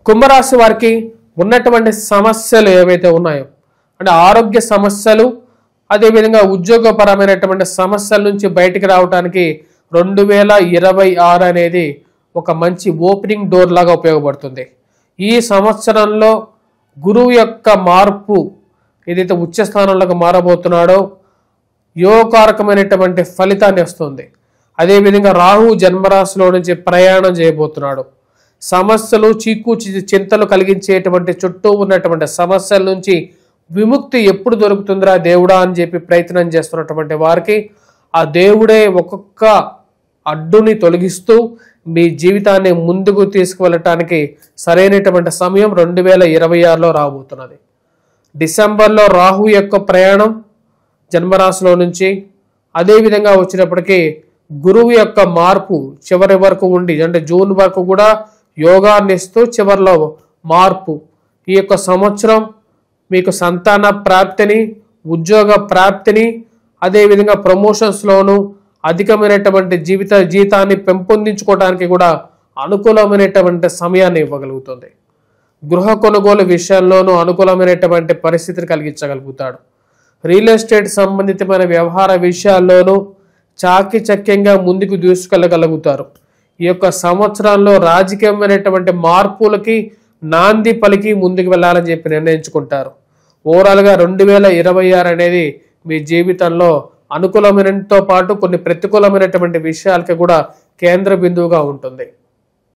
కుంభరాశి వారికి ఉన్నటువంటి సమస్యలు ఏవైతే ఉన్నాయో అంటే ఆరోగ్య సమస్యలు, అదేవిధంగా ఉద్యోగపరమైనటువంటి సమస్యల నుంచి బయటికి రావడానికి 2026 అనేది ఒక మంచి ఓపెనింగ్ డోర్ లాగా ఉపయోగపడుతుంది. ఈ సంవత్సరంలో గురువు యొక్క మార్పు ఏదైతే ఉచ్చ స్థానంలోకి మారబోతున్నాడో యోగకారకమైనటువంటి ఫలితాన్ని వస్తుంది. అదేవిధంగా రాహు జన్మరాశిలో నుంచి ప్రయాణం చేయబోతున్నాడు. సమస్యలు, చీకు చింతలు కలిగించేటువంటి చుట్టూ ఉన్నటువంటి సమస్యల నుంచి విముక్తి ఎప్పుడు దొరుకుతుందిరా దేవుడా అని చెప్పి ప్రయత్నం చేస్తున్నటువంటి వారికి ఆ దేవుడే ఒక్కొక్క అడ్డుని తొలగిస్తూ మీ జీవితాన్ని ముందుకు తీసుకువెళ్ళటానికి సరైనటువంటి సమయం 2026లో రాబోతున్నది. డిసెంబర్లో రాహు యొక్క ప్రయాణం జన్మరాశిలో నుంచి, అదేవిధంగా వచ్చినప్పటికీ గురువు యొక్క మార్పు చివరి వరకు ఉండి అంటే జూన్ వరకు కూడా యోగాన్ని ఇస్తూ చివరిలో మార్పు. ఈ యొక్క సంవత్సరం మీకు సంతాన ప్రాప్తిని, ఉద్యోగ ప్రాప్తిని, అదేవిధంగా ప్రమోషన్స్లోను అధికమైనటువంటి జీతాన్ని పెంపొందించుకోవడానికి కూడా అనుకూలమైనటువంటి సమయాన్ని ఇవ్వగలుగుతుంది. గృహ కొనుగోలు విషయంలోనూ అనుకూలమైనటువంటి పరిస్థితిని కలిగించగలుగుతాడు. రియల్ ఎస్టేట్ సంబంధితమైన వ్యవహార విషయాల్లోనూ చాకచక్యంగా ముందుకు దూసుకెళ్ళగలుగుతారు. ఈ యొక్క సంవత్సరాల్లో రాజకీయమైనటువంటి మార్పులకి నాంది పలికి ముందుకు వెళ్ళాలని చెప్పి నిర్ణయించుకుంటారు. ఓవరాల్గా 2026 అనేది మీ జీవితంలో అనుకూలమైనతో పాటు కొన్ని ప్రతికూలమైనటువంటి విషయాలకి కూడా కేంద్ర బిందువుగా ఉంటుంది.